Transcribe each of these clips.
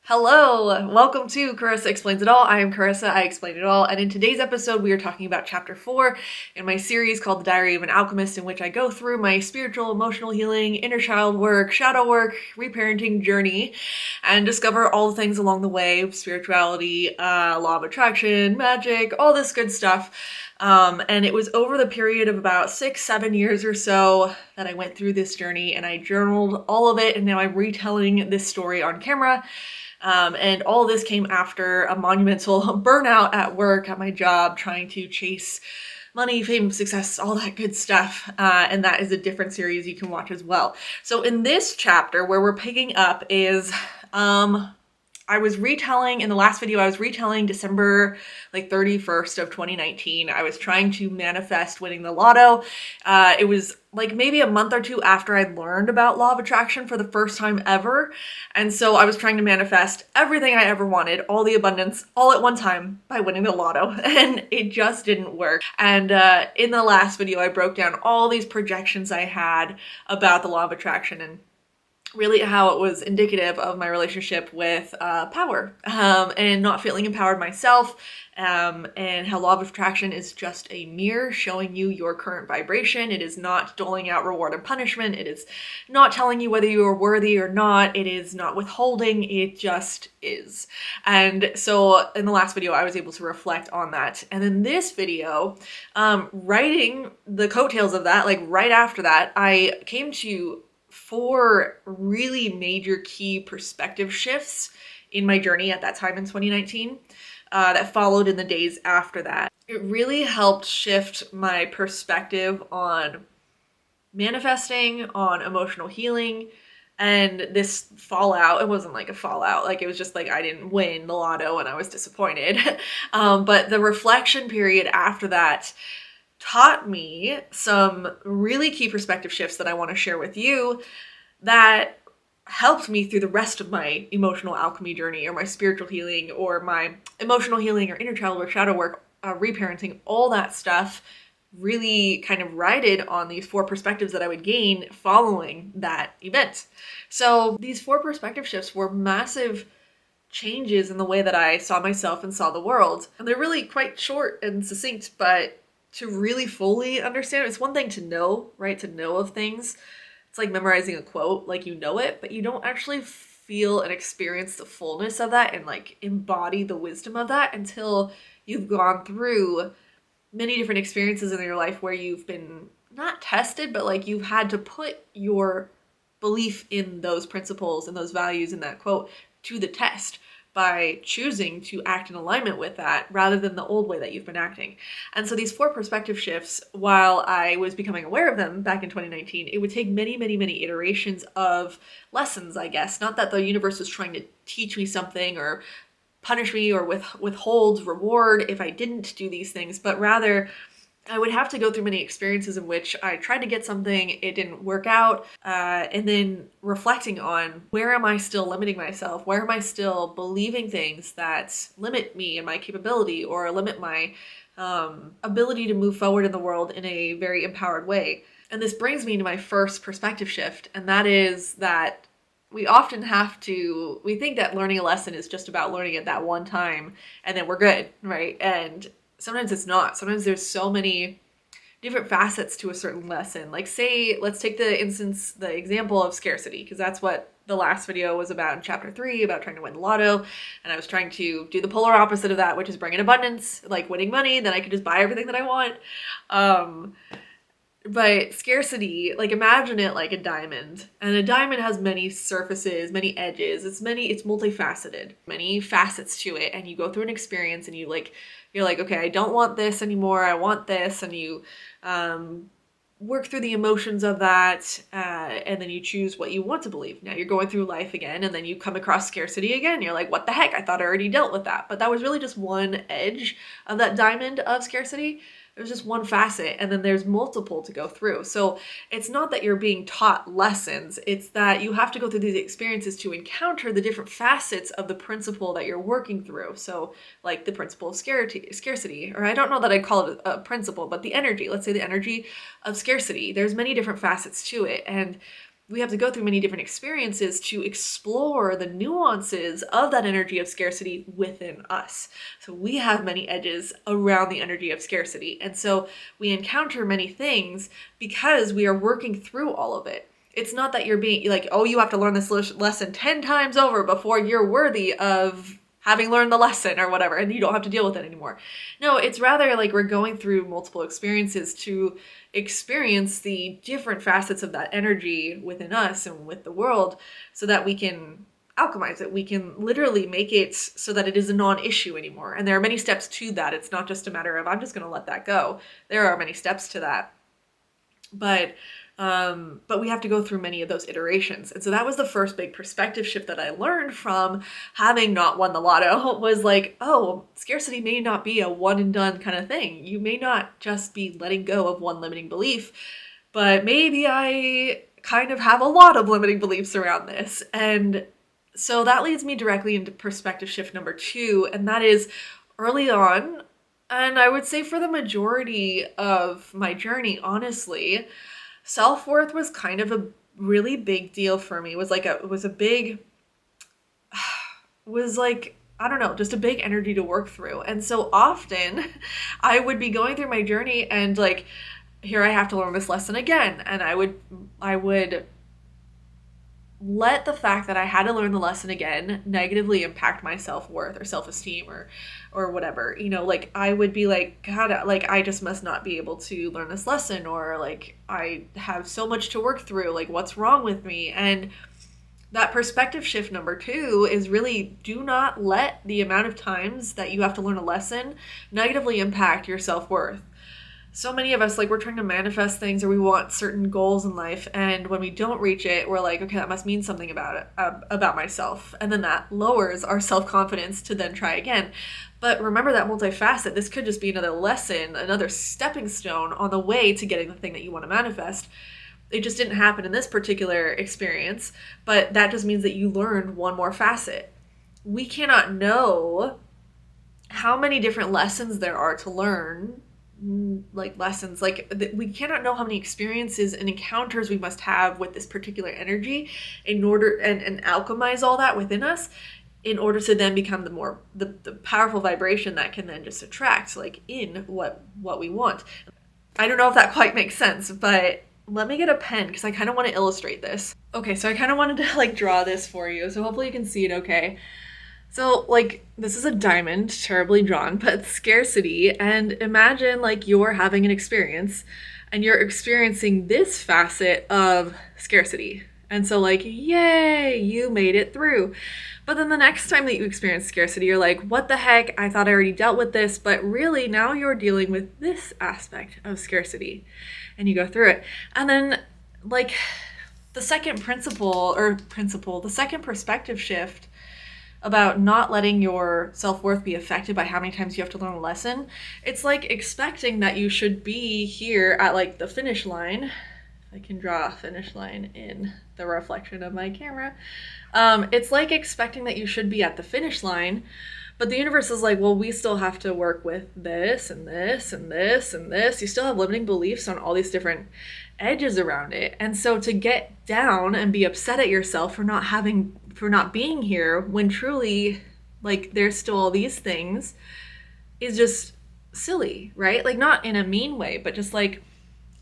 Hello, welcome to Carissa Explains It All. I am Carissa, I explain it all, and in today's episode we are talking about chapter 4 in my series called The Diary of an Alchemist, in which I go through my spiritual, emotional healing, inner child work, shadow work, reparenting journey, and discover all the things along the way, spirituality, law of attraction, magic, all this good stuff. And it was over the period of about 6-7 years or so that I went through this journey, and I journaled all of it, and now I'm retelling this story on camera. And all of this came after a monumental burnout at work, at my job, trying to chase money, fame, success, all that good stuff. And that is a different series you can watch as well. So in this chapter, where we're picking up is, I was retelling, in the last video, I was retelling December 31st of 2019. I was trying to manifest winning the lotto. It was maybe a month or two after I'd learned about law of attraction for the first time ever. And so I was trying to manifest everything I ever wanted, all the abundance, all at one time by winning the lotto. And it just didn't work. And in the last video, I broke down all these projections I had about the law of attraction and really how it was indicative of my relationship with power and not feeling empowered myself, and how law of attraction is just a mirror showing you your current vibration. It is not doling out reward and punishment. It is not telling you whether you are worthy or not. It is not withholding. It just is. And so in the last video, I was able to reflect on that. And in this video, writing the coattails of that, right after that, I came to 4 really major key perspective shifts in my journey at that time in 2019 that followed in the days after that. It really helped shift my perspective on manifesting, on emotional healing, and this fallout. It wasn't like a fallout, it was just I didn't win the lotto and I was disappointed. But the reflection period after that taught me some really key perspective shifts that I want to share with you that helped me through the rest of my emotional alchemy journey, or my spiritual healing, or my emotional healing, or inner child work, shadow work, reparenting, all that stuff really kind of rided on these 4 perspectives that I would gain following that event. So these 4 perspective shifts were massive changes in the way that I saw myself and saw the world. And they're really quite short and succinct, but to really fully understand, it's one thing to know, right? To know of things. It's like memorizing a quote, you know it, but you don't actually feel and experience the fullness of that and embody the wisdom of that until you've gone through many different experiences in your life where you've been not tested, but you've had to put your belief in those principles and those values in that quote to the test by choosing to act in alignment with that rather than the old way that you've been acting. And so these 4 perspective shifts, while I was becoming aware of them back in 2019, it would take many, many, many iterations of lessons, I guess. Not that the universe was trying to teach me something or punish me or withhold reward if I didn't do these things, but rather I would have to go through many experiences in which I tried to get something, it didn't work out, and then reflecting on, where am I still limiting myself? Where am I still believing things that limit me and my capability, or limit my ability to move forward in the world in a very empowered way? And this brings me to my first perspective shift, and that is that we often we think that learning a lesson is just about learning it that one time, and then we're good, right? And sometimes it's not. Sometimes there's so many different facets to a certain lesson. Say, let's take the example of scarcity, because that's what the last video was about in chapter 3, about trying to win the lotto. And I was trying to do the polar opposite of that, which is bring in abundance, winning money. Then I could just buy everything that I want. But scarcity, imagine it like a diamond. And a diamond has many surfaces, many edges. It's multifaceted, many facets to it. And you go through an experience and you're okay, I don't want this anymore. I want this. And you work through the emotions of that. And then you choose what you want to believe. Now you're going through life again, and then you come across scarcity again. You're like, what the heck? I thought I already dealt with that. But that was really just one edge of that diamond of scarcity. There's just one facet, and then there's multiple to go through. So it's not that you're being taught lessons, it's that you have to go through these experiences to encounter the different facets of the principle that you're working through. So the principle of scarcity, or I don't know that I'd call it a principle, but the energy, let's say the energy of scarcity. There's many different facets to it, and we have to go through many different experiences to explore the nuances of that energy of scarcity within us. So we have many edges around the energy of scarcity. And so we encounter many things because we are working through all of it. It's not that you're being like, oh, you have to learn this lesson 10 times over before you're worthy of having learned the lesson or whatever, and you don't have to deal with it anymore. No, it's rather like we're going through multiple experiences to experience the different facets of that energy within us and with the world so that we can alchemize it. We can literally make it so that it is a non-issue anymore. And there are many steps to that. It's not just a matter of, I'm just going to let that go. There are many steps to that. But we have to go through many of those iterations. And so that was the first big perspective shift that I learned from having not won the lotto, was like, oh, scarcity may not be a one and done kind of thing. You may not just be letting go of one limiting belief, but maybe I kind of have a lot of limiting beliefs around this. And so that leads me directly into perspective shift number 2. And that is early on, and I would say for the majority of my journey, honestly, self-worth was kind of a really big deal for me. It was like I don't know, just a big energy to work through. And so often I would be going through my journey and like, here I have to learn this lesson again. And I would let the fact that I had to learn the lesson again negatively impact my self-worth or self-esteem or whatever, like I would be like, God, like I just must not be able to learn this lesson, or like I have so much to work through, like what's wrong with me? And that perspective shift number 2 is really, do not let the amount of times that you have to learn a lesson negatively impact your self-worth. So many of us, like, we're trying to manifest things, or we want certain goals in life, and when we don't reach it, we're like, okay, that must mean something about it, about myself, and then that lowers our self-confidence to then try again. But remember that multifaceted, this could just be another lesson, another stepping stone on the way to getting the thing that you want to manifest. It just didn't happen in this particular experience, but that just means that you learned one more facet. We cannot know how many different lessons there are to learn, like lessons, like we cannot know how many experiences and encounters we must have with this particular energy in order and alchemize all that within us in order to then become the powerful vibration that can then just attract like in what we want. I don't know if that quite makes sense, but let me get a pen because I kind of want to illustrate this. Okay, so I kind of wanted to like draw this for you, so hopefully you can see it okay. So, like, this is a diamond, terribly drawn, but scarcity, and imagine, like, you're having an experience, and you're experiencing this facet of scarcity. And so, like, yay, you made it through. But then the next time that you experience scarcity, you're like, what the heck, I thought I already dealt with this, but really, now you're dealing with this aspect of scarcity. And you go through it. And then, like, the second the second perspective shift about not letting your self-worth be affected by how many times you have to learn a lesson. It's like expecting that you should be here at like the finish line. If I can draw a finish line in the reflection of my camera. It's like expecting that you should be at the finish line, but the universe is like, well, we still have to work with this and this and this and this. You still have limiting beliefs on all these different edges around it. And so to get down and be upset at yourself for not being here when truly like there's still all these things is just silly, right? Like not in a mean way, but just like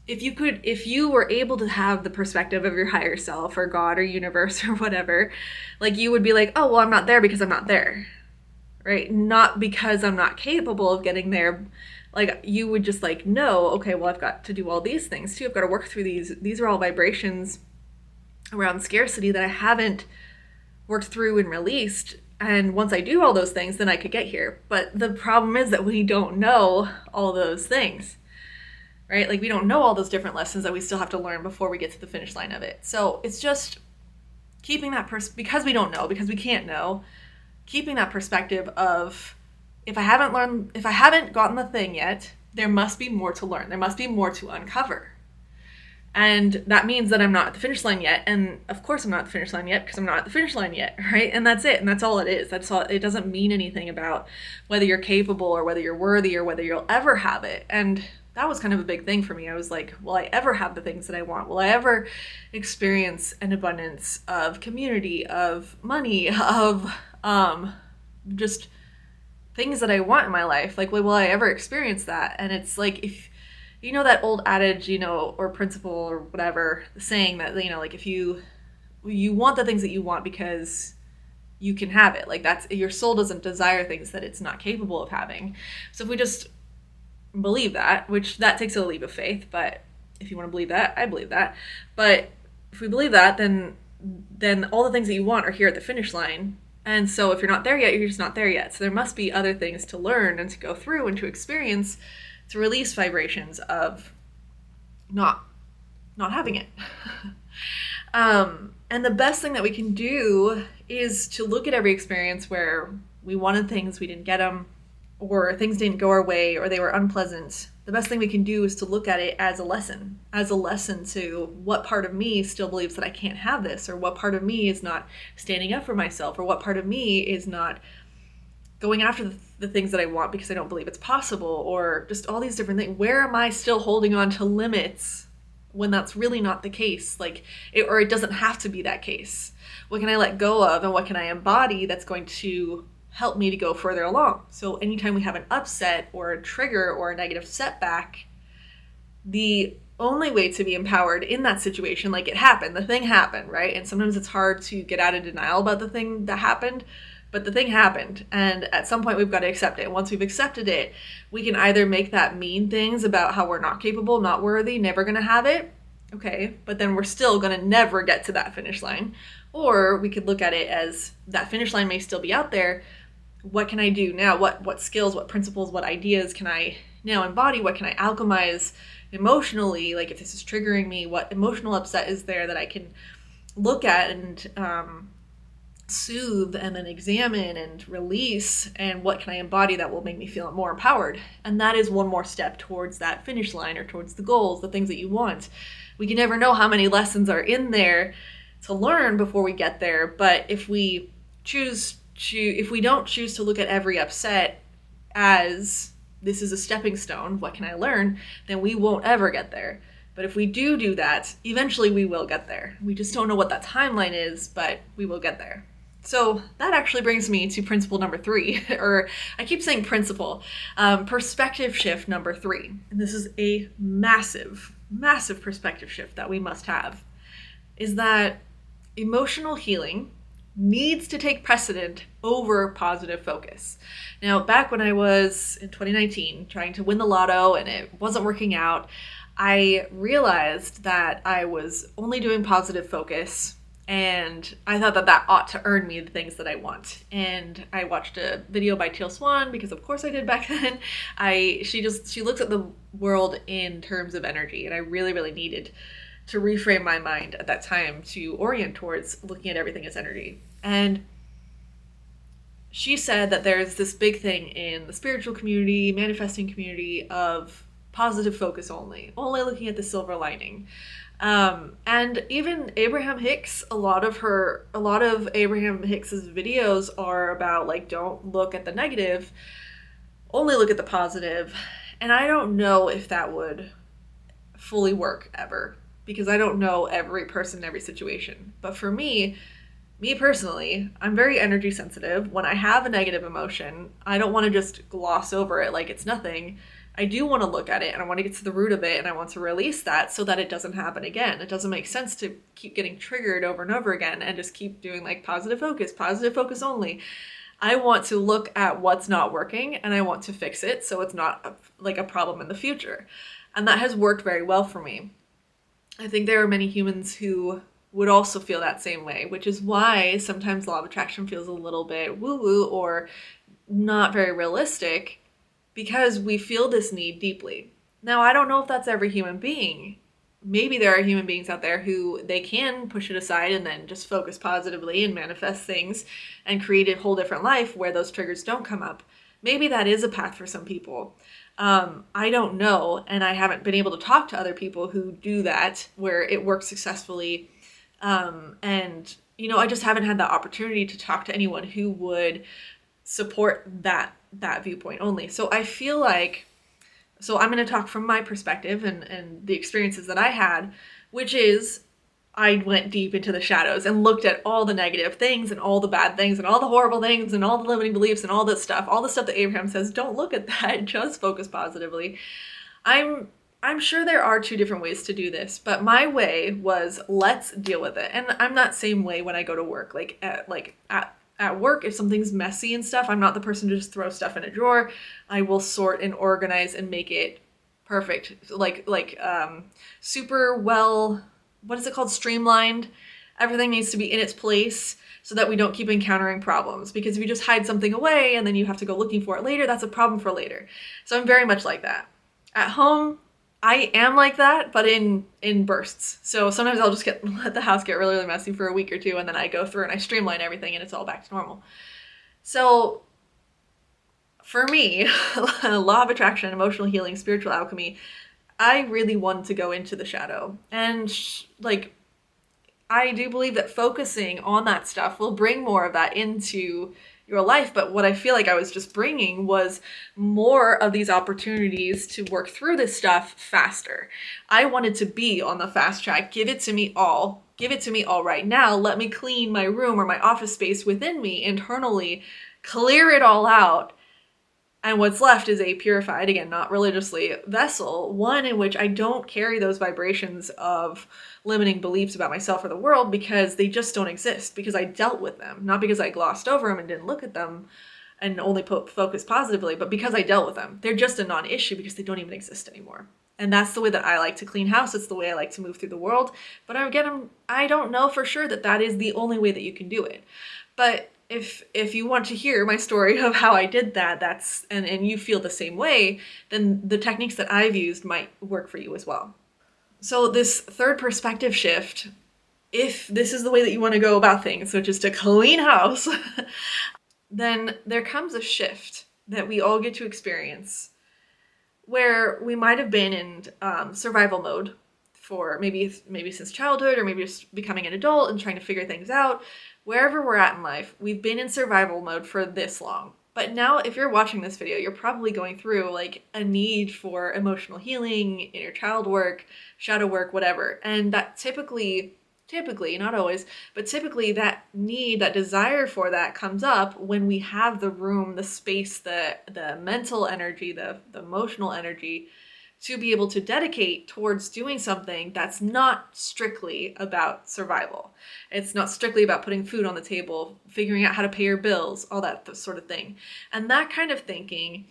if you were able to have the perspective of your higher self or God or universe or whatever, like you would be like, oh, well, I'm not there because I'm not there, right? Not because I'm not capable of getting there. Like you would just like, no, okay, well, I've got to do all these things too. I've got to work through these. These are all vibrations around scarcity that I haven't worked through and released. And once I do all those things, then I could get here. But the problem is that we don't know all those things, right? Like we don't know all those different lessons that we still have to learn before we get to the finish line of it. So it's just keeping that because we don't know, because we can't know, keeping that perspective of if I haven't gotten the thing yet, there must be more to learn. There must be more to uncover, And that means that I'm not at the finish line yet. And of course I'm not at the finish line yet because I'm not at the finish line yet, right? And that's it. And that's all it is. That's all. It doesn't mean anything about whether you're capable or whether you're worthy or whether you'll ever have it. And that was kind of a big thing for me. I was like, will I ever have the things that I want? Will I ever experience an abundance of community, of money, of just things that I want in my life? Like, will I ever experience that? And it's like, if you know that old adage, or principle or whatever, saying that, like if you want the things that you want because you can have it. Like, that's, your soul doesn't desire things that it's not capable of having. So if we just believe that, which that takes a leap of faith, but if you want to believe that, I believe that. But if we believe that, then all the things that you want are here at the finish line. And so if you're not there yet, you're just not there yet. So there must be other things to learn and to go through and to experience, to release vibrations of not having it. And the best thing that we can do is to look at every experience where we wanted things, we didn't get them, or things didn't go our way, or they were unpleasant. The best thing we can do is to look at it as a lesson to what part of me still believes that I can't have this, or what part of me is not standing up for myself, or what part of me is not going after the things that I want because I don't believe it's possible, or just all these different things. Where am I still holding on to limits when that's really not the case? Or it doesn't have to be that case. What can I let go of, and what can I embody that's going to help me to go further along? So anytime we have an upset or a trigger or a negative setback, the only way to be empowered in that situation, like, the thing happened, right? And sometimes it's hard to get out of denial about the thing that happened, but the thing happened, and at some point we've got to accept it. And once we've accepted it, we can either make that mean things about how we're not capable, not worthy, never going to have it, okay, but then we're still going to never get to that finish line. Or we could look at it as that finish line may still be out there. What can I do now? What skills, what principles, what ideas can I now embody? What can I alchemize emotionally? Like, if this is triggering me, what emotional upset is there that I can look at and soothe and then examine and release, and what can I embody that will make me feel more empowered? And that is one more step towards that finish line, or towards the goals, the things that you want. We can never know how many lessons are in there to learn before we get there, but if we don't choose to look at every upset as this is a stepping stone, what can I learn, then we won't ever get there. But if we do that, eventually we will get there. We just don't know what that timeline is, but we will get there. So that actually brings me to principle number 3, or I keep saying principle, perspective shift number 3. And this is a massive, massive perspective shift that we must have, is that emotional healing needs to take precedent over positive focus. Now, back when I was in 2019 trying to win the lotto and it wasn't working out, I realized that I was only doing positive focus, and I thought that ought to earn me the things that I want. And I watched a video by Teal Swan, because of course I did back then. She looks at the world in terms of energy, and I really, really needed to reframe my mind at that time to orient towards looking at everything as energy. And she said that there's this big thing in the spiritual community, manifesting community, of positive focus only looking at the silver lining. And even Abraham Hicks, a lot of Abraham Hicks's videos are about, like, don't look at the negative, only look at the positive. And I don't know if that would fully work ever, because I don't know every person in every situation. But for me personally, I'm very energy sensitive. When I have a negative emotion, I don't want to just gloss over it like it's nothing. I do want to look at it, and I want to get to the root of it, and I want to release that so that it doesn't happen again. It doesn't make sense to keep getting triggered over and over again and just keep doing, like, positive focus only. I want to look at what's not working, and I want to fix it so it's not a problem in the future. And that has worked very well for me. I think there are many humans who would also feel that same way, which is why sometimes law of attraction feels a little bit woo-woo or not very realistic, because we feel this need deeply. Now, I don't know if that's every human being. Maybe there are human beings out there who they can push it aside and then just focus positively and manifest things and create a whole different life where those triggers don't come up. Maybe that is a path for some people. I don't know, and I haven't been able to talk to other people who do that where it works successfully. And I just haven't had the opportunity to talk to anyone who would support that viewpoint only. So I feel like, so I'm going to talk from my perspective and the experiences that I had, which is I went deep into the shadows and looked at all the negative things and all the bad things and all the horrible things and all the limiting beliefs and all this stuff, all the stuff that Abraham says, don't look at that, just focus positively. I'm sure there are two different ways to do this, but my way was let's deal with it. And I'm not same way when I go to work. At work, if something's messy and stuff, I'm not the person to just throw stuff in a drawer. I will sort and organize and make it perfect. Super well, what is it called? Streamlined. Everything needs to be in its place so that we don't keep encountering problems. Because if you just hide something away and then you have to go looking for it later, that's a problem for later. So I'm very much like that. At home, I am like that, but in bursts. So sometimes I'll just let the house get really, really messy for a week or two, and then I go through and I streamline everything and it's all back to normal. So for me, law of attraction, emotional healing, spiritual alchemy, I really wanted to go into the shadow. And I do believe that focusing on that stuff will bring more of that into your life. But what I feel like I was just bringing was more of these opportunities to work through this stuff faster. I wanted to be on the fast track. Give it to me all. Give it to me all right now. Let me clean my room or my office space within me internally, clear it all out. And what's left is a purified, again, not religiously, vessel, one in which I don't carry those vibrations of limiting beliefs about myself or the world because they just don't exist, because I dealt with them, not because I glossed over them and didn't look at them and only focus positively, but because I dealt with them. They're just a non-issue because they don't even exist anymore. And that's the way that I like to clean house. It's the way I like to move through the world. But again, I don't know for sure that that is the only way that you can do it. But if you want to hear my story of how I did that, and you feel the same way, then the techniques that I've used might work for you as well. So this third perspective shift, if this is the way that you want to go about things, which is to clean house, then there comes a shift that we all get to experience where we might have been in survival mode for maybe since childhood, or maybe just becoming an adult and trying to figure things out. Wherever we're at in life, we've been in survival mode for this long. But now if you're watching this video, you're probably going through like a need for emotional healing, inner child work, shadow work, whatever. And that typically, not always, but typically that need, that desire for that comes up when we have the room, the space, the mental energy, the emotional energy to be able to dedicate towards doing something that's not strictly about survival. It's not strictly about putting food on the table, figuring out how to pay your bills, all that sort of thing. And that kind of thinking,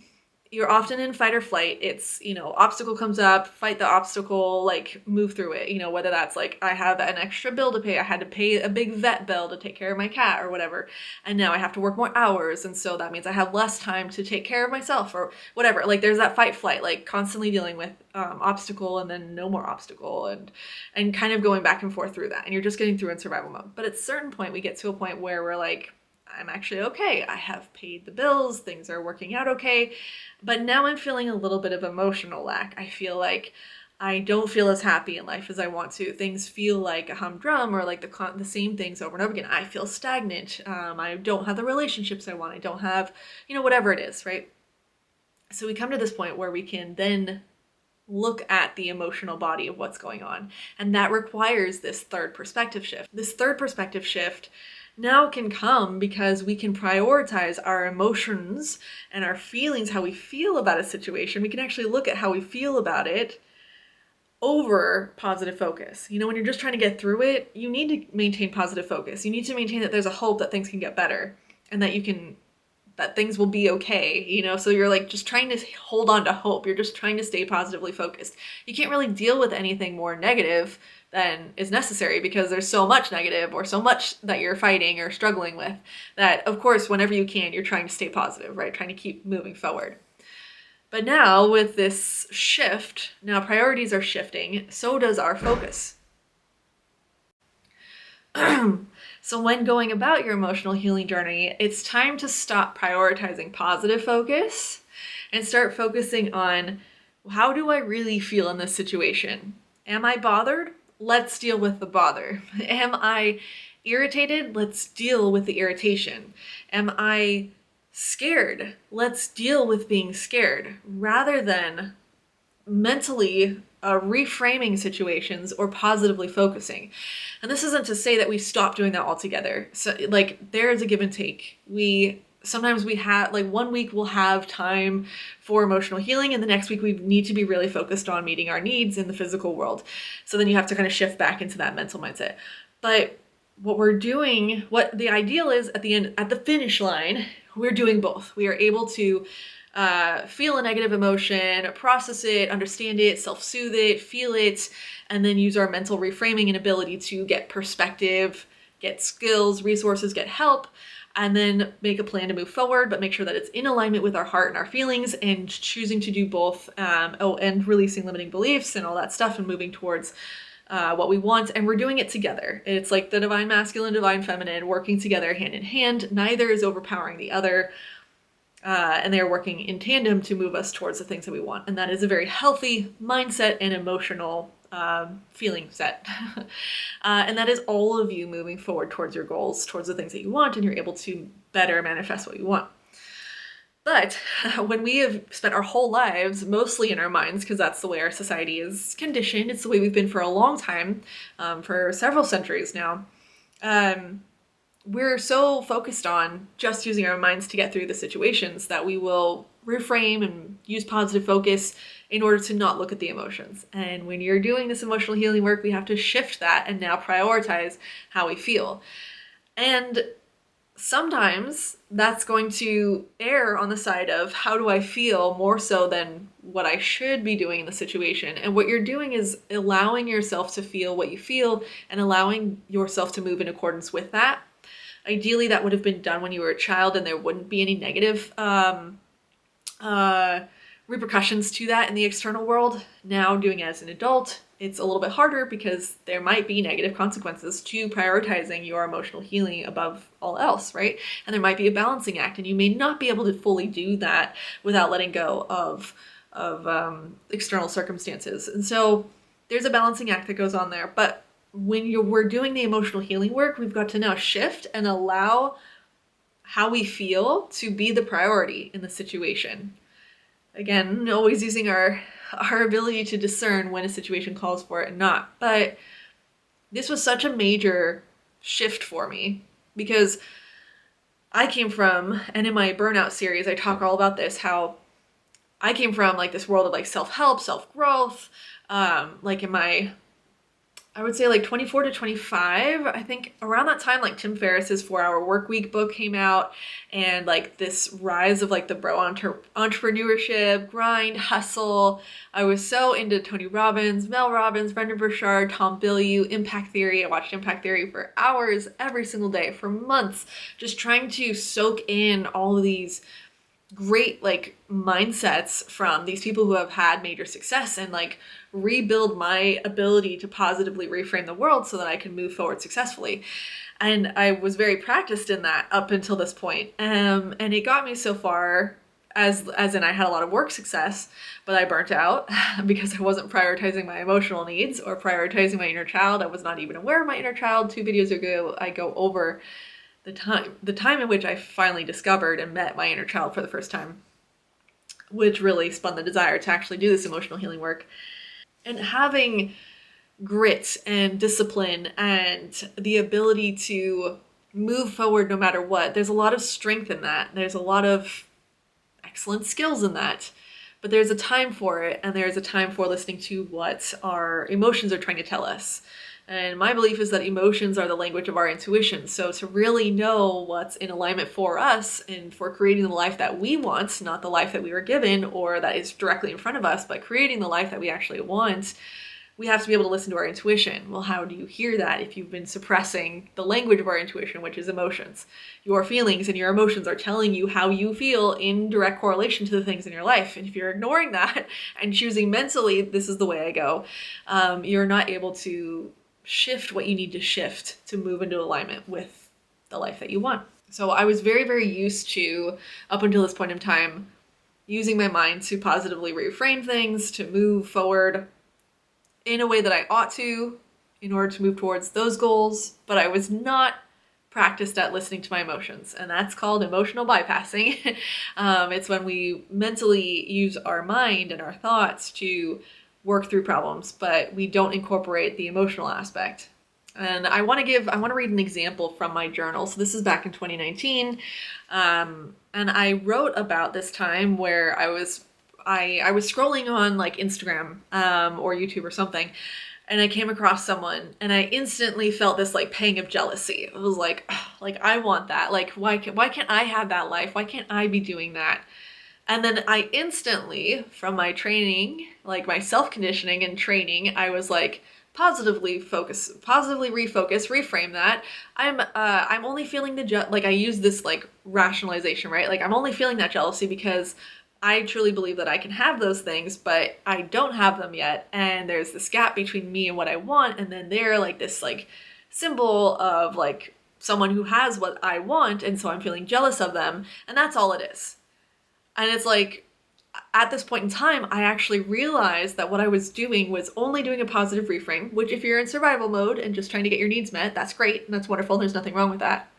you're often in fight or flight. It's, obstacle comes up, fight the obstacle, like move through it, whether that's like, I have an extra bill to pay. I had to pay a big vet bill to take care of my cat or whatever. And now I have to work more hours. And so that means I have less time to take care of myself or whatever. Like there's that fight flight, like constantly dealing with obstacle and then no more obstacle and kind of going back and forth through that. And you're just getting through in survival mode. But at a certain point, we get to a point where we're like, I'm actually okay. I have paid the bills. Things are working out okay. But now I'm feeling a little bit of emotional lack. I feel like I don't feel as happy in life as I want to. Things feel like a humdrum or like the same things over and over again. I feel stagnant. I don't have the relationships I want. I don't have, whatever it is, right? So we come to this point where we can then look at the emotional body of what's going on. And that requires this third perspective shift. This third perspective shift now can come because we can prioritize our emotions and our feelings, how we feel about a situation. We can actually look at how we feel about it over positive focus. When you're just trying to get through it, you need to maintain positive focus. You need to maintain that there's a hope that things can get better and that things will be okay, so you're like just trying to hold on to hope. You're just trying to stay positively focused. You can't really deal with anything more negative than is necessary because there's so much negative or so much that you're fighting or struggling with that, of course, whenever you can, you're trying to stay positive, right? Trying to keep moving forward. But now with this shift, now priorities are shifting, so does our focus. So when going about your emotional healing journey, it's time to stop prioritizing positive focus and start focusing on, how do I really feel in this situation? Am I bothered? Let's deal with the bother. Am I irritated? Let's deal with the irritation. Am I scared? Let's deal with being scared, rather than mentally reframing situations or positively focusing. And this isn't to say that we stop doing that altogether. So like, there's a give and take. Sometimes we have, like, one week we'll have time for emotional healing, and the next week we need to be really focused on meeting our needs in the physical world. So then you have to kind of shift back into that mental mindset. But what the ideal is, at the end, at the finish line, we're doing both. We are able to feel a negative emotion, process it, understand it, self-soothe it, feel it, and then use our mental reframing and ability to get perspective, get skills, resources, get help, and then make a plan to move forward, but make sure that it's in alignment with our heart and our feelings, and choosing to do both, and releasing limiting beliefs and all that stuff, and moving towards what we want. And we're doing it together. It's like the divine masculine, divine feminine working together hand in hand. Neither is overpowering the other. And they are working in tandem to move us towards the things that we want. And that is a very healthy mindset and emotional feeling set. And that is all of you moving forward towards your goals, towards the things that you want, and you're able to better manifest what you want. But when we have spent our whole lives mostly in our minds, because that's the way our society is conditioned, it's the way we've been for a long time, for several centuries now, we're so focused on just using our minds to get through the situations that we will reframe and use positive focus in order to not look at the emotions. And when you're doing this emotional healing work, we have to shift that and now prioritize how we feel. And sometimes that's going to err on the side of, how do I feel, more so than what I should be doing in the situation. And what you're doing is allowing yourself to feel what you feel and allowing yourself to move in accordance with that. Ideally, that would have been done when you were a child, and there wouldn't be any negative repercussions to that in the external world. Now, doing it as an adult, it's a little bit harder, because there might be negative consequences to prioritizing your emotional healing above all else, right? And there might be a balancing act, and you may not be able to fully do that without letting go of external circumstances. And so there's a balancing act that goes on there. But when we're doing the emotional healing work, we've got to now shift and allow how we feel to be the priority in the situation. Again, always using our ability to discern when a situation calls for it and not. But this was such a major shift for me, because I came from, and in my burnout series, I talk all about this, how I came from like this world of like self-help, self-growth, like in my, I would say like 24 to 25, I think around that time, like Tim Ferriss's 4-Hour Workweek book came out, and like this rise of like the bro entrepreneurship, grind, hustle. I was so into Tony Robbins, Mel Robbins, Brendan Burchard, Tom Bilyeu, Impact Theory. I watched Impact Theory for hours every single day for months, just trying to soak in all of these great like mindsets from these people who have had major success, and like rebuild my ability to positively reframe the world so that I can move forward successfully. And I was very practiced in that up until this point. And it got me so far, as in I had a lot of work success, but I burnt out because I wasn't prioritizing my emotional needs or prioritizing my inner child. I was not even aware of my inner child. 2 videos ago, I go over the time in which I finally discovered and met my inner child for the first time, which really spun the desire to actually do this emotional healing work. And having grit and discipline and the ability to move forward no matter what, there's a lot of strength in that. There's a lot of excellent skills in that. But there's a time for it, and there's a time for listening to what our emotions are trying to tell us. And my belief is that emotions are the language of our intuition. So to really know what's in alignment for us and for creating the life that we want, not the life that we were given or that is directly in front of us, but creating the life that we actually want, we have to be able to listen to our intuition. Well, how do you hear that if you've been suppressing the language of our intuition, which is emotions? Your feelings and your emotions are telling you how you feel in direct correlation to the things in your life. And if you're ignoring that and choosing mentally, this is the way I go, you're not able to shift what you need to shift to move into alignment with the life that you want. So I was very, very used to, up until this point in time, using my mind to positively reframe things, to move forward in a way that I ought to in order to move towards those goals, but I was not practiced at listening to my emotions, and that's called emotional bypassing. It's when we mentally use our mind and our thoughts to work through problems, but we don't incorporate the emotional aspect. And I want to read an example from my journal. So this is back in 2019. And I wrote about this time where I was scrolling on like Instagram, or YouTube or something, and I came across someone and I instantly felt this like pang of jealousy. It was like, I want that. Like, why can't I have that life? Why can't I be doing that? And then I instantly, from my training, like my self-conditioning and training, I was like, positively refocus, reframe that. I'm only feeling like I use this like rationalization, right? Like I'm only feeling that jealousy because I truly believe that I can have those things, but I don't have them yet. And there's this gap between me and what I want. And then they're like this like symbol of like someone who has what I want. And so I'm feeling jealous of them. And that's all it is. And it's like, at this point in time, I actually realized that what I was doing was only doing a positive reframe, which if you're in survival mode and just trying to get your needs met, that's great. And that's wonderful. There's nothing wrong with that.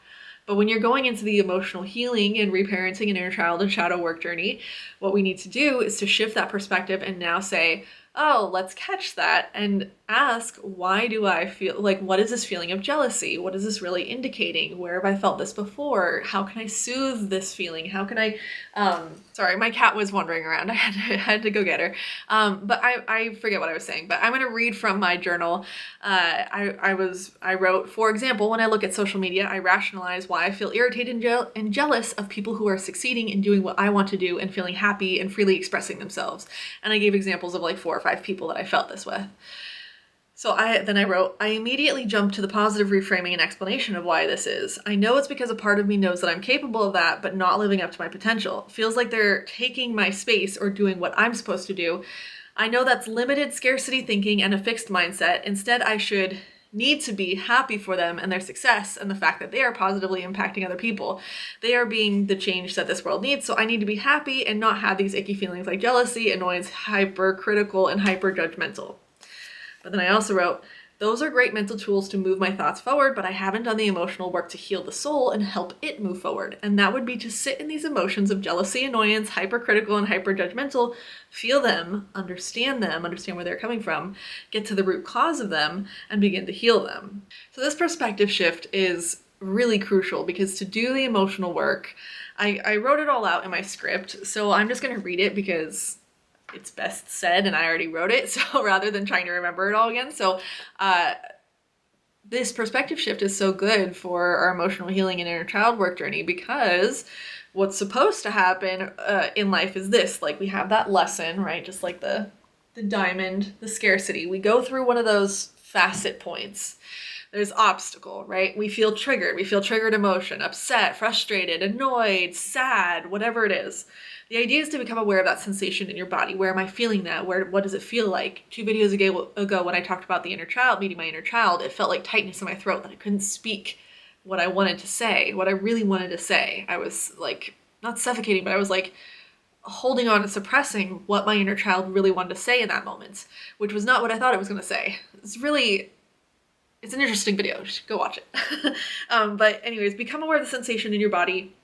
But when you're going into the emotional healing and reparenting and inner child and shadow work journey, what we need to do is to shift that perspective and now say, oh, let's catch that and ask, why do I feel like, what is this feeling of jealousy? What is this really indicating? Where have I felt this before? How can I soothe this feeling? How can I, sorry, my cat was wandering around. I had to go get her. But I forget what I was saying, but I'm going to read from my journal. I wrote, for example, when I look at social media, I rationalize why I feel irritated and jealous of people who are succeeding in doing what I want to do and feeling happy and freely expressing themselves. And I gave examples of like 4 or 5 people that I felt this with. So I wrote, I immediately jumped to the positive reframing and explanation of why this is. I know it's because a part of me knows that I'm capable of that, but not living up to my potential. It feels like they're taking my space or doing what I'm supposed to do. I know that's limited scarcity thinking and a fixed mindset. Instead, I should need to be happy for them and their success and the fact that they are positively impacting other people. They are being the change that this world needs. So I need to be happy and not have these icky feelings like jealousy, annoyance, hypercritical, and hyper judgmental. But then I also wrote, those are great mental tools to move my thoughts forward, but I haven't done the emotional work to heal the soul and help it move forward. And that would be to sit in these emotions of jealousy, annoyance, hypercritical, and hyperjudgmental, feel them, understand where they're coming from, get to the root cause of them, and begin to heal them. So this perspective shift is really crucial because to do the emotional work, I wrote it all out in my script. So I'm just going to read it because it's best said and I already wrote it, so rather than trying to remember it all again. So this perspective shift is so good for our emotional healing and inner child work journey because what's supposed to happen in life is this, like we have that lesson, right? Just like the diamond, the scarcity. We go through one of those facet points. There's obstacle, right? We feel triggered emotion, upset, frustrated, annoyed, sad, whatever it is. The idea is to become aware of that sensation in your body. Where am I feeling that? What does it feel like? 2 videos ago when I talked about the inner child, meeting my inner child, it felt like tightness in my throat that I couldn't speak what I wanted to say, what I really wanted to say. I was like, not suffocating, but I was like holding on and suppressing what my inner child really wanted to say in that moment, which was not what I thought it was going to say. It's an interesting video. You should go watch it. But anyways, become aware of the sensation in your body.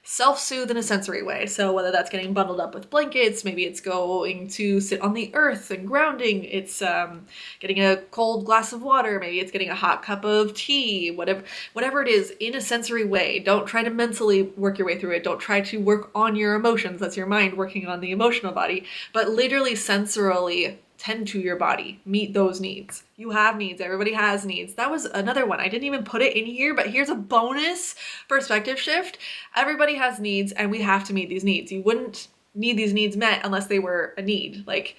Self-soothe in a sensory way. So whether that's getting bundled up with blankets, maybe it's going to sit on the earth and grounding, it's getting a cold glass of water, maybe it's getting a hot cup of tea, whatever it is, in a sensory way. Don't try to mentally work your way through it. Don't try to work on your emotions. That's your mind working on the emotional body. But literally sensorily tend to your body. Meet those needs. You have needs. Everybody has needs. That was another one. I didn't even put it in here, but here's a bonus perspective shift. Everybody has needs and we have to meet these needs. You wouldn't need these needs met unless they were a need. Like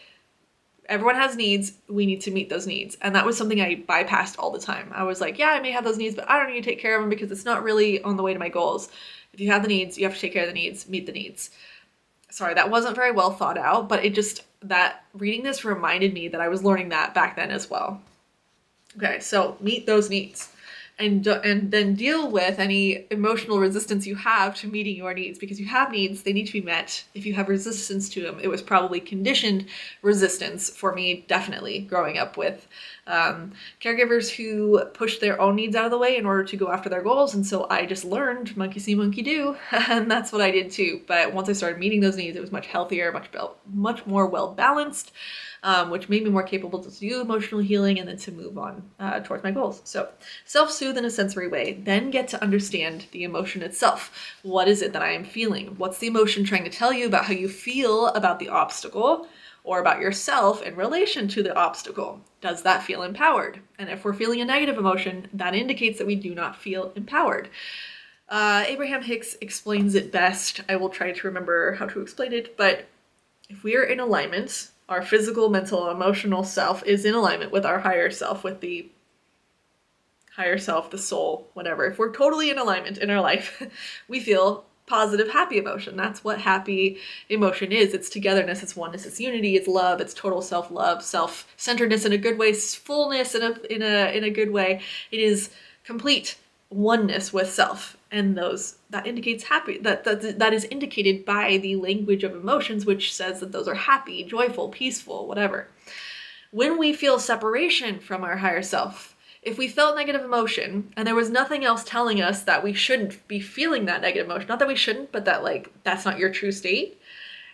everyone has needs. We need to meet those needs. And that was something I bypassed all the time. I was like, yeah, I may have those needs, but I don't need to take care of them because it's not really on the way to my goals. If you have the needs, you have to take care of the needs, meet the needs. Sorry, that wasn't very well thought out, but that reading this reminded me that I was learning that back then as well. Okay, so meet those needs. and then deal with any emotional resistance you have to meeting your needs, because you have needs, they need to be met. If you have resistance to them, it was probably conditioned resistance for me, definitely growing up with caregivers who pushed their own needs out of the way in order to go after their goals. And so I just learned monkey see, monkey do, and that's what I did too. But once I started meeting those needs, it was much healthier, much more well balanced, which made me more capable to do emotional healing and then to move on towards my goals. So self-soothe in a sensory way, then get to understand the emotion itself. What is it that I am feeling? What's the emotion trying to tell you about how you feel about the obstacle or about yourself in relation to the obstacle? Does that feel empowered? And if we're feeling a negative emotion, that indicates that we do not feel empowered. Abraham Hicks explains it best. I will try to remember how to explain it, but if we are in alignment, our physical, mental, emotional self is in alignment with our higher self, with the higher self, the soul, whatever. If we're totally in alignment in our life, we feel positive, happy emotion. That's what happy emotion is. It's togetherness, it's oneness, it's unity, it's love, it's total self-love, self-centeredness in a good way, fullness in a good way. It is complete oneness with self. And that indicates happy, that is indicated by the language of emotions, which says that those are happy, joyful, peaceful, whatever. When we feel separation from our higher self, if we felt negative emotion and there was nothing else telling us that we shouldn't be feeling that negative emotion, not that we shouldn't, but that that's not your true state.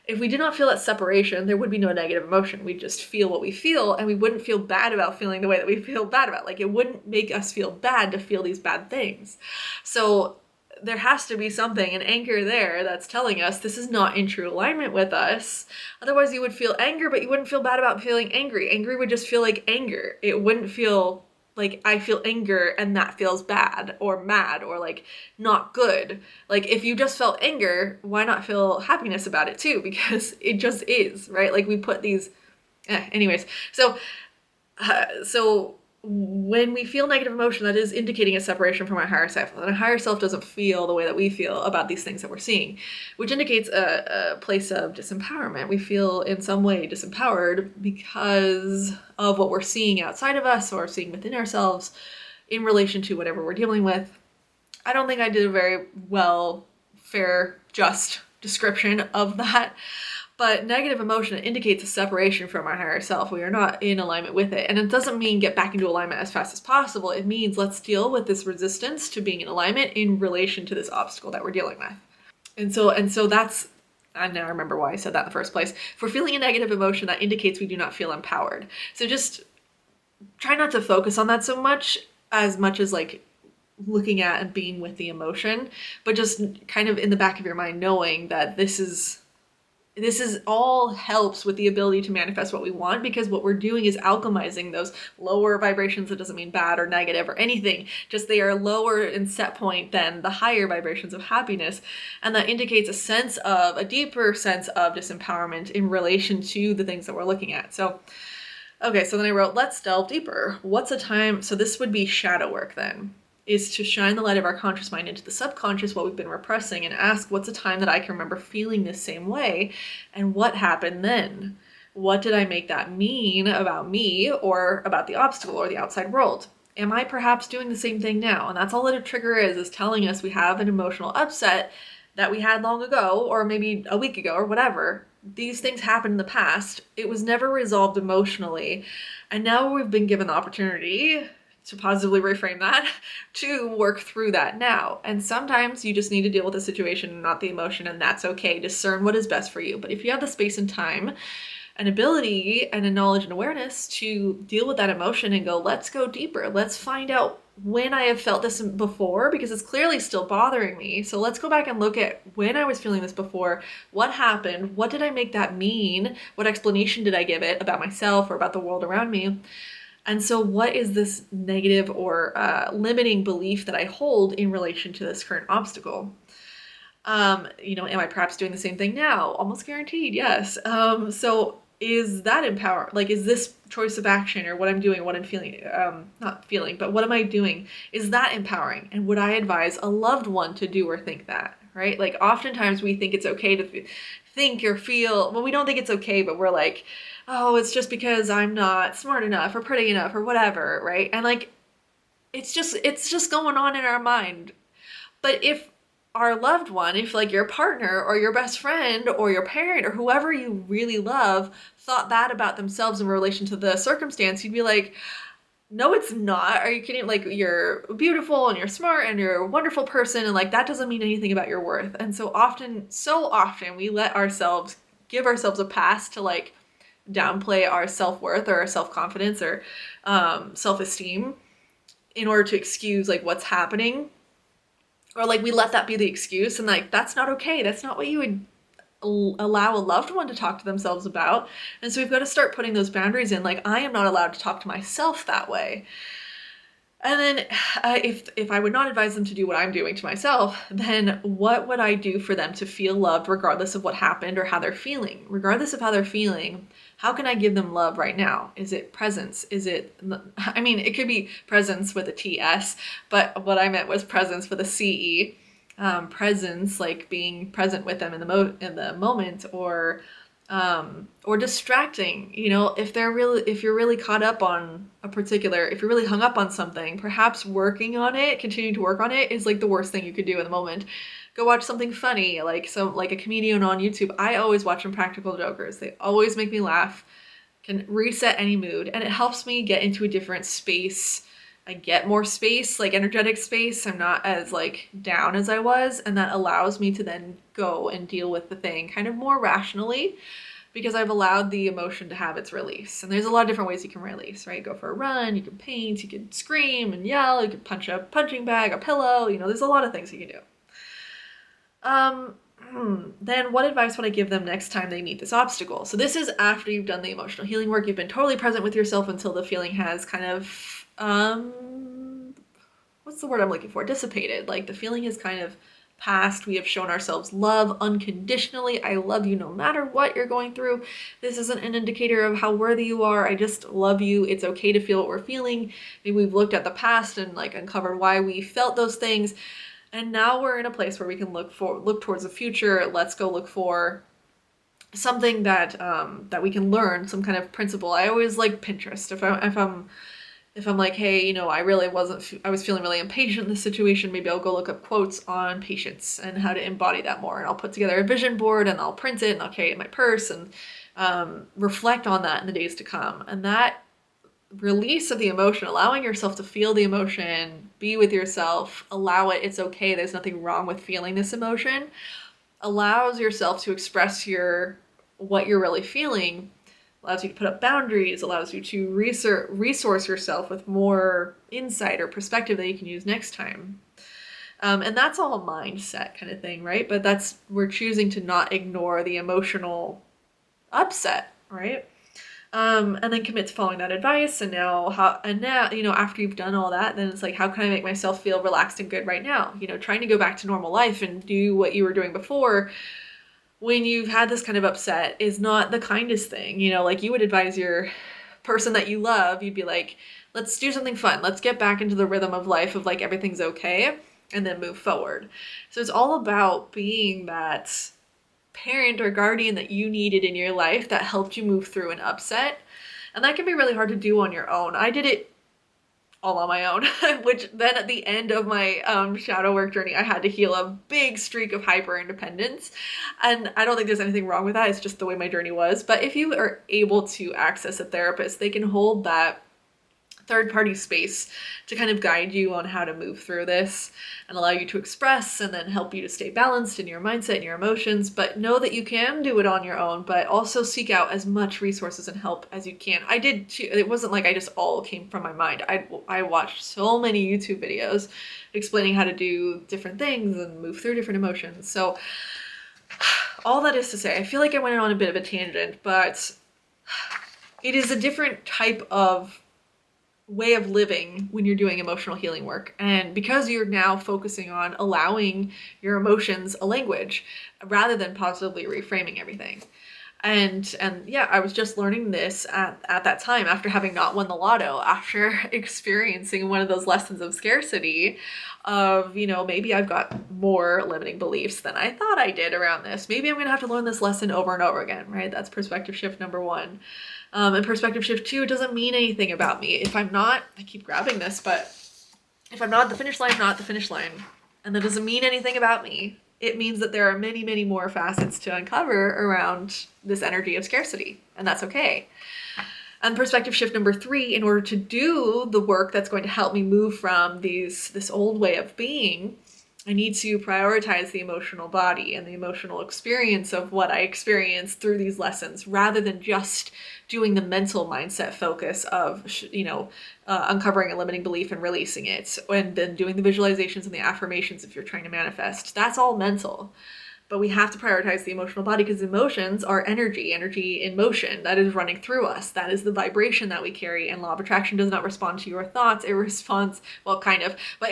If we did not feel that separation, there would be no negative emotion. We'd just feel what we feel, and we wouldn't feel bad about feeling the way that we feel bad about. It wouldn't make us feel bad to feel these bad things. So there has to be something, an anchor there, that's telling us this is not in true alignment with us. Otherwise, you would feel anger, but you wouldn't feel bad about feeling angry. Angry would just feel like anger. It wouldn't feel like I feel anger and that feels bad or mad or not good. If you just felt anger, why not feel happiness about it too? Because it just is, right? We put these, anyways. So when we feel negative emotion, that is indicating a separation from our higher self. And our higher self doesn't feel the way that we feel about these things that we're seeing, which indicates a place of disempowerment. We feel in some way disempowered because of what we're seeing outside of us or seeing within ourselves in relation to whatever we're dealing with. I don't think I did a very fair, just description of that. But negative emotion indicates a separation from our higher self. We are not in alignment with it. And it doesn't mean get back into alignment as fast as possible. It means let's deal with this resistance to being in alignment in relation to this obstacle that we're dealing with. And so that's, I now remember why I said that in the first place. If we're feeling a negative emotion, that indicates we do not feel empowered. So just try not to focus on that so much as looking at and being with the emotion, but just kind of in the back of your mind knowing that this is all helps with the ability to manifest what we want, because what we're doing is alchemizing those lower vibrations. It doesn't mean bad or negative or anything, just they are lower in set point than the higher vibrations of happiness. And that indicates a deeper sense of disempowerment in relation to the things that we're looking at. So then I wrote, let's delve deeper. What's a time? So this would be shadow work then. Is to shine the light of our conscious mind into the subconscious, what we've been repressing, and ask, what's a time that I can remember feeling this same way, and what happened then? What did I make that mean about me or about the obstacle or the outside world? Am I perhaps doing the same thing now? And that's all that a trigger is telling us we have an emotional upset that we had long ago, or maybe a week ago, or whatever. These things happened in the past. It was never resolved emotionally, and now we've been given the opportunity to positively reframe that, to work through that now. And sometimes you just need to deal with the situation, not the emotion, and that's okay. Discern what is best for you. But if you have the space and time and ability and a knowledge and awareness to deal with that emotion and go, let's go deeper. Let's find out when I have felt this before, because it's clearly still bothering me. So let's go back and look at when I was feeling this before. What happened? What did I make that mean? What explanation did I give it about myself or about the world around me? And so what is this negative or limiting belief that I hold in relation to this current obstacle? Am I perhaps doing the same thing now? Almost guaranteed, yes. So is that empower? Is this choice of action or what I'm doing, what I'm feeling, not feeling, but what am I doing? Is that empowering? And would I advise a loved one to do or think that, right? Oftentimes we think it's okay to think or feel, well, we don't think it's okay, but we're like, oh, it's just because I'm not smart enough or pretty enough or whatever, right? And it's just going on in our mind. But if our loved one, if like your partner or your best friend or your parent or whoever you really love thought that about themselves in relation to the circumstance, you'd be like, no, it's not. Are you kidding? Like, you're beautiful and you're smart and you're a wonderful person, and like that doesn't mean anything about your worth. And so often we let ourselves give ourselves a pass to like downplay our self-worth or our self-confidence or self-esteem in order to excuse like what's happening. Or like we let that be the excuse, and like that's not okay. That's not what you would allow a loved one to talk to themselves about. And so we've got to start putting those boundaries in. Like, I am not allowed to talk to myself that way. And then if I would not advise them to do what I'm doing to myself, then what would I do for them to feel loved regardless of what happened or how they're feeling? Regardless of how they're feeling, how can I give them love right now? Is it presence? Is it, I mean, it could be presence with a TS, but what I meant was presence with a CE. Presence, like being present with them in the moment, or distracting. You know, if you're really caught up on if you're really hung up on something, perhaps working on it, continuing to work on it is like the worst thing you could do in the moment. Go watch something funny, like a comedian on YouTube. I always watch Impractical Jokers. They always make me laugh, can reset any mood, and it helps me get into a different space. I get more space, like energetic space. I'm not as like down as I was, and that allows me to then go and deal with the thing kind of more rationally, because I've allowed the emotion to have its release. And there's a lot of different ways you can release, right? Go for a run, you can paint, you can scream and yell, you can punch a punching bag, a pillow, you know, there's a lot of things you can do. Then what advice would I give them next time they meet this obstacle? So this is after you've done the emotional healing work, you've been totally present with yourself until the feeling has kind of, what's the word I'm looking for? Dissipated. Like the feeling is kind of past. We have shown ourselves love unconditionally. I love you no matter what you're going through. This isn't an indicator of how worthy you are. I just love you. It's okay to feel what we're feeling. Maybe we've looked at the past and like uncovered why we felt those things. And now we're in a place where we can look towards the future. Let's go look for something that we can learn, some kind of principle. I always like Pinterest. If I'm like, hey, you know, I was feeling really impatient in this situation, maybe I'll go look up quotes on patience and how to embody that more. And I'll put together a vision board and I'll print it and I'll carry it in my purse and reflect on that in the days to come. And that release of the emotion, allowing yourself to feel the emotion, be with yourself, allow it, it's okay, there's nothing wrong with feeling this emotion, allows yourself to express what you're really feeling, allows you to put up boundaries, allows you to resource yourself with more insight or perspective that you can use next time. And that's all a mindset kind of thing, right? But we're choosing to not ignore the emotional upset, right? And then commit to following that advice. And now, you know, after you've done all that, then it's like, how can I make myself feel relaxed and good right now? You know, trying to go back to normal life and do what you were doing before when you've had this kind of upset is not the kindest thing. You know, like you would advise your person that you love, you'd be like, let's do something fun. Let's get back into the rhythm of life of like, everything's okay, and then move forward. So it's all about being that parent or guardian that you needed in your life that helped you move through an upset. And that can be really hard to do on your own. I did it all on my own, which then at the end of my shadow work journey, I had to heal a big streak of hyper independence. And I don't think there's anything wrong with that. It's just the way my journey was. But if you are able to access a therapist, they can hold that third-party space to kind of guide you on how to move through this and allow you to express and then help you to stay balanced in your mindset and your emotions. But know that you can do it on your own, but also seek out as much resources and help as you can. I did too. It wasn't like I just all came from my mind. I watched so many YouTube videos explaining how to do different things and move through different emotions. So all that is to say, I feel like I went on a bit of a tangent, but it is a different type of way of living when you're doing emotional healing work. And because you're now focusing on allowing your emotions a language rather than positively reframing everything. And yeah, I was just learning this at that time after having not won the lotto, after experiencing one of those lessons of scarcity of, you know, maybe I've got more limiting beliefs than I thought I did around this. Maybe I'm going to have to learn this lesson over and over again, right? That's perspective shift number 1. And perspective shift 2, it doesn't mean anything about me. If I'm not, I keep grabbing this, but if I'm not at the finish line, I'm not at the finish line. And that doesn't mean anything about me. It means that there are many, many more facets to uncover around this energy of scarcity, and that's okay. And perspective shift number 3, in order to do the work that's going to help me move from this old way of being, I need to prioritize the emotional body and the emotional experience of what I experience through these lessons, rather than just doing the mental mindset focus of, uncovering a limiting belief and releasing it, and then doing the visualizations and the affirmations if you're trying to manifest. That's all mental. But we have to prioritize the emotional body, because emotions are energy in motion that is running through us. That is the vibration that we carry. And law of attraction does not respond to your thoughts. It responds, well, kind of, but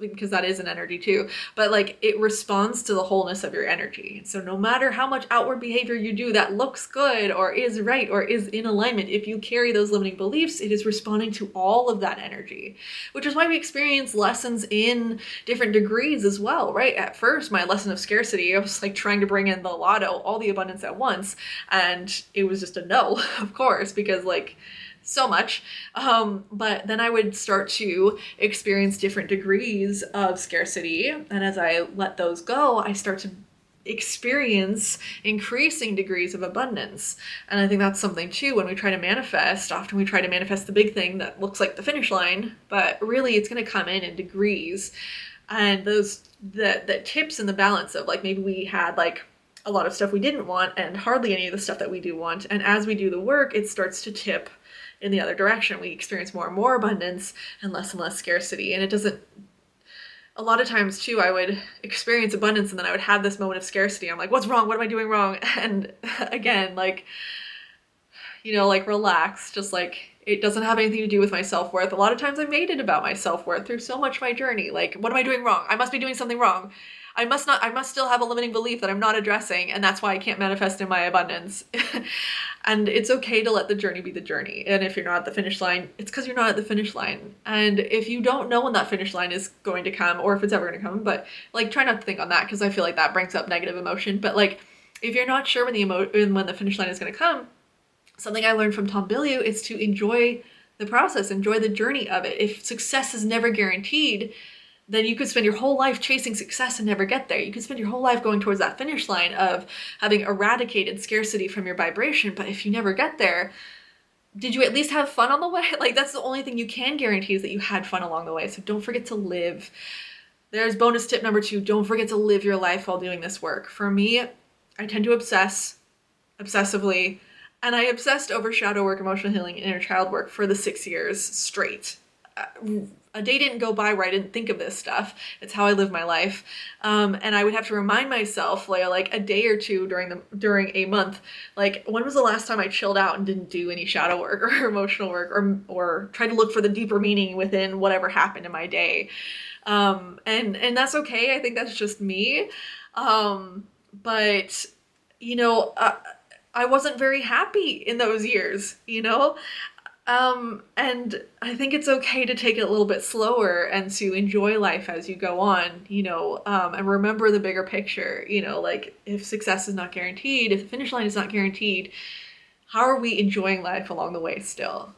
because that is an energy too. But like, it responds to the wholeness of your energy. And so no matter how much outward behavior you do that looks good or is right or is in alignment, if you carry those limiting beliefs, it is responding to all of that energy, which is why we experience lessons in different degrees as well, right? At first, my lesson of scarcity, I was like trying to bring in the lotto, all the abundance at once, and it was just a no, of course, because like so much. But then I would start to experience different degrees of scarcity, and as I let those go, I start to experience increasing degrees of abundance. And I think that's something too, when we try to manifest, often we try to manifest the big thing that looks like the finish line, but really it's going to come in degrees. And the tips and the balance of, like, maybe we had like a lot of stuff we didn't want and hardly any of the stuff that we do want. And as we do the work, it starts to tip in the other direction. We experience more and more abundance and less scarcity. And it doesn't, a lot of times too, I would experience abundance and then I would have this moment of scarcity. I'm like, what's wrong? What am I doing wrong? And again, like, relax, just like, it doesn't have anything to do with my self-worth. A lot of times I made it about my self-worth through so much of my journey. Like, what am I doing wrong? I must be doing something wrong. I must still have a limiting belief that I'm not addressing, and that's why I can't manifest in my abundance. And it's okay to let the journey be the journey. And if you're not at the finish line, it's because you're not at the finish line. And if you don't know when that finish line is going to come, or if it's ever going to come, but like, try not to think on that, because I feel like that brings up negative emotion. But like, if you're not sure when the finish line is going to come, something I learned from Tom Bilyeu is to enjoy the process, enjoy the journey of it. If success is never guaranteed, then you could spend your whole life chasing success and never get there. You could spend your whole life going towards that finish line of having eradicated scarcity from your vibration. But if you never get there, did you at least have fun on the way? Like, that's the only thing you can guarantee, is that you had fun along the way. So don't forget to live. There's bonus tip number 2. Don't forget to live your life while doing this work. For me, I tend to obsess obsessively. And I obsessed over shadow work, emotional healing, and inner child work for the 6 years straight. A day didn't go by where I didn't think of this stuff. It's how I live my life. And I would have to remind myself, like a day or two during a month, like, when was the last time I chilled out and didn't do any shadow work or emotional work, or try to look for the deeper meaning within whatever happened in my day. And that's okay. I think that's just me. But I wasn't very happy in those years, and I think it's okay to take it a little bit slower and to enjoy life as you go on, and remember the bigger picture, like, if success is not guaranteed, if the finish line is not guaranteed, how are we enjoying life along the way still,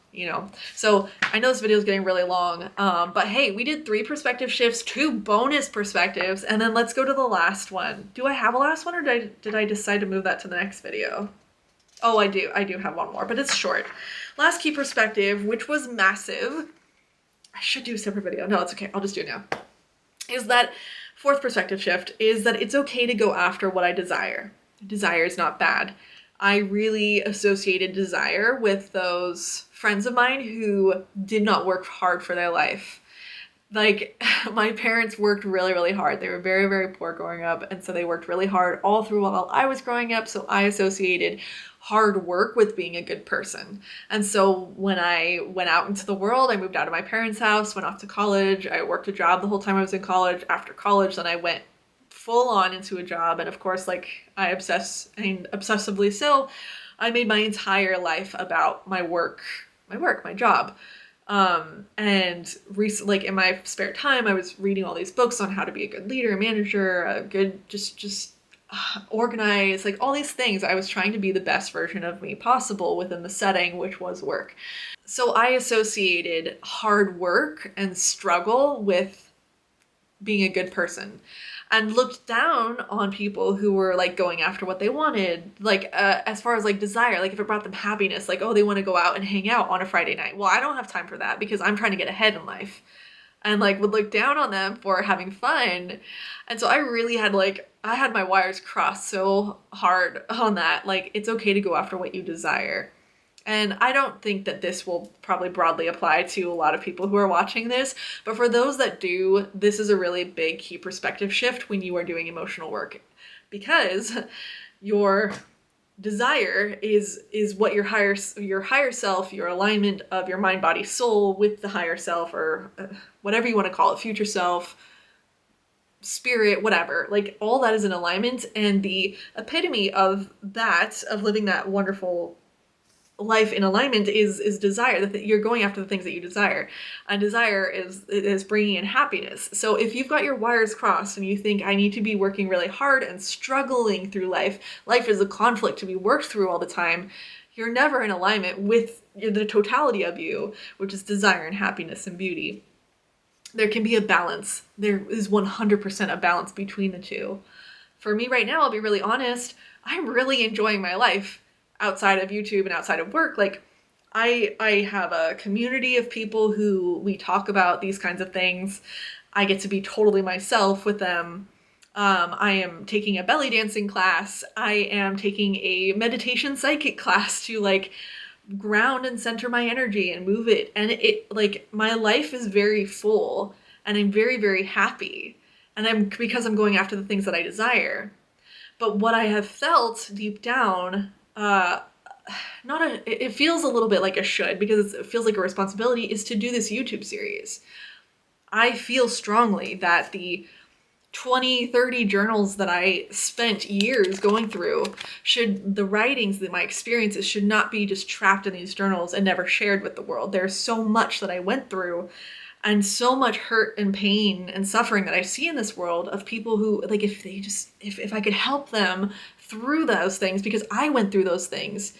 So I know this video is getting really long, but hey, we did 3 perspective shifts, 2 bonus perspectives, and then let's go to the last one. Do I have a last one, or did I decide to move that to the next video? Oh, I do have one more, but it's short. Last key perspective, which was massive. I should do a separate video. No, it's okay. I'll just do it now. Is that 4th perspective shift, is that it's okay to go after what I desire. Desire is not bad. I really associated desire with those friends of mine who did not work hard for their life. Like, my parents worked really, really hard. They were very, very poor growing up, and so they worked really hard all through while I was growing up, so I associated hard work with being a good person. And so when I went out into the world, I moved out of my parents' house, went off to college, I worked a job the whole time I was in college. After college, then I went full on into a job, and of course, like, I obsess, and obsessively so, I made my entire life about my job. And recently, like, in my spare time, I was reading all these books on how to be a good leader, manager, a good, just organized, like all these things. I was trying to be the best version of me possible within the setting, which was work. So I associated hard work and struggle with being a good person, and looked down on people who were like going after what they wanted, like as far as like desire, like if it brought them happiness, like, oh, they want to go out and hang out on a Friday night. Well, I don't have time for that because I'm trying to get ahead in life, and like would look down on them for having fun. And so I really had like, I had my wires crossed so hard on that. Like, it's okay to go after what you desire. And I don't think that this will probably broadly apply to a lot of people who are watching this, but for those that do, this is a really big key perspective shift when you are doing emotional work, because your desire is what your higher self, your alignment of your mind, body, soul with the higher self, or whatever you want to call it, future self, spirit, whatever, like all that is in alignment. And the epitome of that, of living that wonderful life in alignment, is desire. That you're going after the things that you desire, and desire is bringing in happiness. So if you've got your wires crossed and you think, I need to be working really hard and struggling through life is a conflict to be worked through all the time, you're never in alignment with the totality of you, which is desire and happiness and beauty. There can be a balance. There is 100% a balance between the two. For me right now, I'll be really honest, I'm really enjoying my life outside of YouTube and outside of work. Like, I have a community of people who we talk about these kinds of things. I get to be totally myself with them. I am taking a belly dancing class. I am taking a meditation psychic class to like ground and center my energy and move it. And it, like, my life is very full and I'm very, very happy. And because I'm going after the things that I desire. But what I have felt deep down, it feels a little bit like a should, because it feels like a responsibility, is to do this YouTube series. I feel strongly that the 20, 30 journals that I spent years going through, the writings, that my experiences should not be just trapped in these journals and never shared with the world. There's so much that I went through, and so much hurt and pain and suffering that I see in this world, of people who, like, if I could help them through those things, because I went through those things,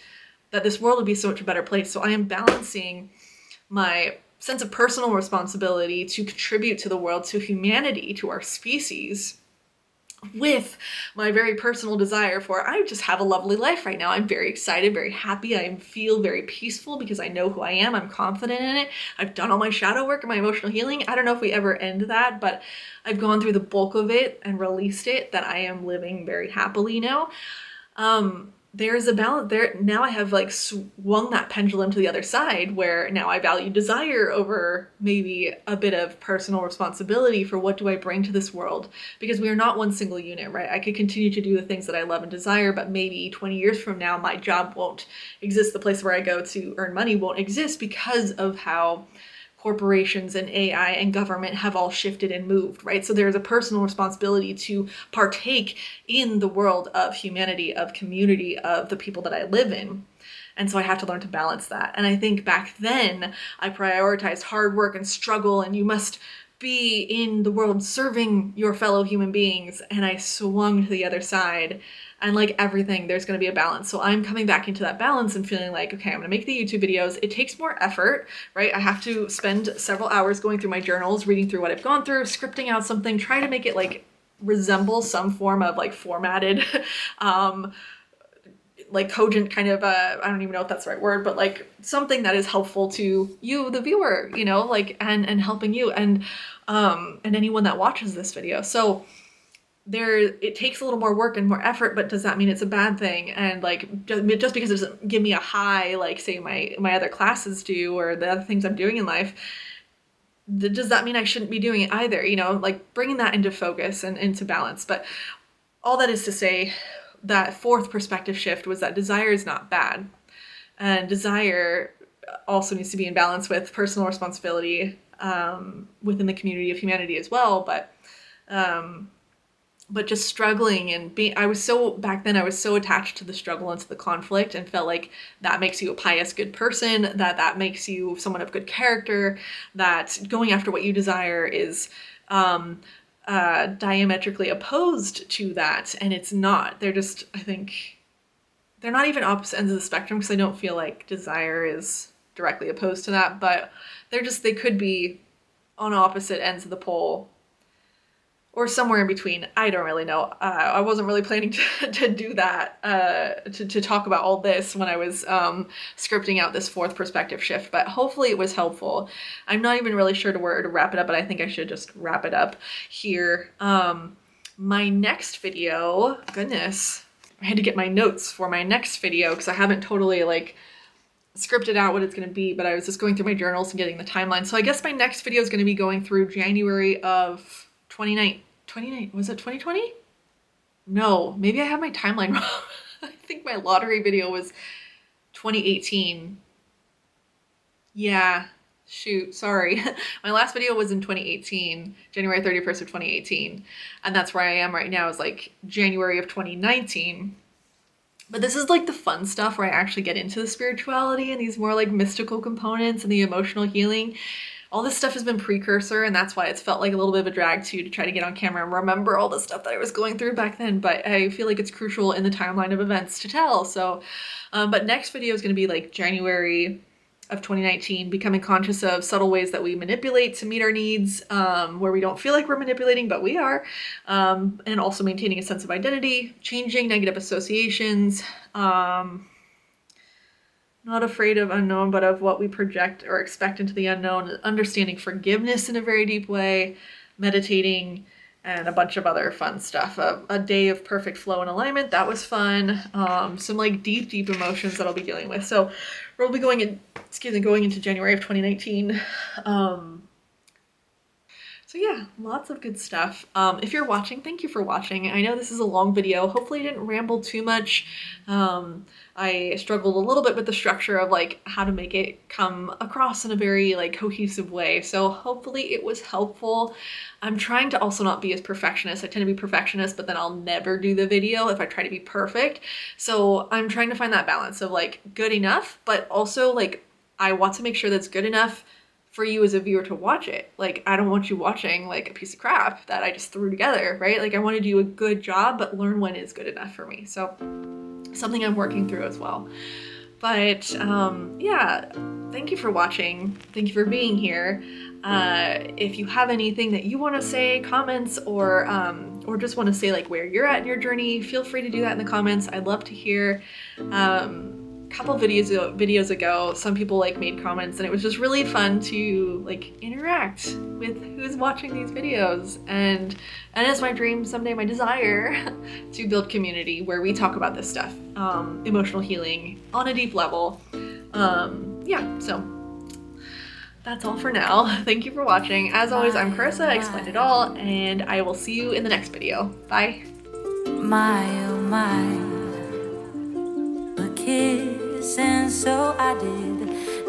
that this world would be so much a better place. So I am balancing my sense of personal responsibility to contribute to the world, to humanity, to our species, with my very personal desire for, I just have a lovely life right now. I'm very excited, very happy. I feel very peaceful because I know who I am. I'm confident in it. I've done all my shadow work and my emotional healing. I don't know if we ever end that, but I've gone through the bulk of it and released it, that I am living very happily now. There's a balance there. Now I have like swung that pendulum to the other side, where now I value desire over maybe a bit of personal responsibility for what do I bring to this world, because we are not one single unit, right? I could continue to do the things that I love and desire, but maybe 20 years from now, my job won't exist. The place where I go to earn money won't exist, because of how corporations and AI and government have all shifted and moved, right? So there's a personal responsibility to partake in the world of humanity, of community, of the people that I live in. And so I have to learn to balance that. And I think back then I prioritized hard work and struggle, and you must be in the world serving your fellow human beings. And I swung to the other side. And like everything, there's going to be a balance. So I'm coming back into that balance and feeling like, okay, I'm going to make the YouTube videos. It takes more effort, right? I have to spend several hours going through my journals, reading through what I've gone through, scripting out something, trying to make it like resemble some form of like formatted, like cogent kind of, I don't even know if that's the right word, but like something that is helpful to you, the viewer, you know, like, and helping you and anyone that watches this video. So it takes a little more work and more effort, but does that mean it's a bad thing? And like, just because it doesn't give me a high, like say my other classes do, or the other things I'm doing in life, does that mean I shouldn't be doing it either? You know, like bringing that into focus and into balance. But all that is to say, that fourth perspective shift was that desire is not bad. And desire also needs to be in balance with personal responsibility within the community of humanity as well. But just struggling and back then I was so attached to the struggle and to the conflict, and felt like that makes you a pious, good person, that makes you someone of good character, that going after what you desire is diametrically opposed to that, and it's not. They're just, I think, they're not even opposite ends of the spectrum, because I don't feel like desire is directly opposed to that, but they could be on opposite ends of the pole, or somewhere in between. I don't really know. I wasn't really planning to do that, to talk about all this when I was scripting out this fourth perspective shift, but hopefully it was helpful. I'm not even really sure where to wrap it up, but I think I should just wrap it up here. My next video, goodness, I had to get my notes for my next video because I haven't totally like scripted out what it's going to be, but I was just going through my journals and getting the timeline. So I guess my next video is going to be going through January of 29, was it 2020? No, maybe I have my timeline wrong. I think my lottery video was 2018. Yeah, shoot, sorry. My last video was in 2018, January 31st of 2018. And that's where I am right now, is like January of 2019. But this is like the fun stuff where I actually get into the spirituality and these more like mystical components and the emotional healing. All this stuff has been precursor, and that's why it's felt like a little bit of a drag too, to try to get on camera and remember all the stuff that I was going through back then. But I feel like it's crucial in the timeline of events to tell. So, but next video is going to be like January of 2019, becoming conscious of subtle ways that we manipulate to meet our needs, where we don't feel like we're manipulating, but we are, and also maintaining a sense of identity, changing negative associations, not afraid of unknown, but of what we project or expect into the unknown, understanding forgiveness in a very deep way, meditating, and a bunch of other fun stuff. A day of perfect flow and alignment, that was fun. Some like deep emotions that I'll be dealing with. So we'll be going into January of 2019. So yeah, lots of good stuff. If you're watching, thank you for watching. I know this is a long video. Hopefully I didn't ramble too much. I struggled a little bit with the structure of like how to make it come across in a very like cohesive way. So hopefully it was helpful. I'm trying to also not be as perfectionist. I tend to be perfectionist, but then I'll never do the video if I try to be perfect. So I'm trying to find that balance of like good enough, but also like I want to make sure that's good enough for you as a viewer to watch it. Like, I don't want you watching like a piece of crap that I just threw together, right? Like, I want to do a good job, but learn when is good enough for me. So something I'm working through as well. But yeah, thank you for watching. Thank you for being here. If you have anything that you want to say, comments, or just want to say like where you're at in your journey, feel free to do that in the comments. I'd love to hear. Couple videos ago, some people like made comments, and it was just really fun to like interact with who's watching these videos, and it's my dream someday, my desire, to build community where we talk about this stuff, emotional healing on a deep level. Yeah, so that's all for now. Thank you for watching. As always, I'm Carissa, I explained it all, and I will see you in the next video. Bye. My, oh my, a kiss, and so I did.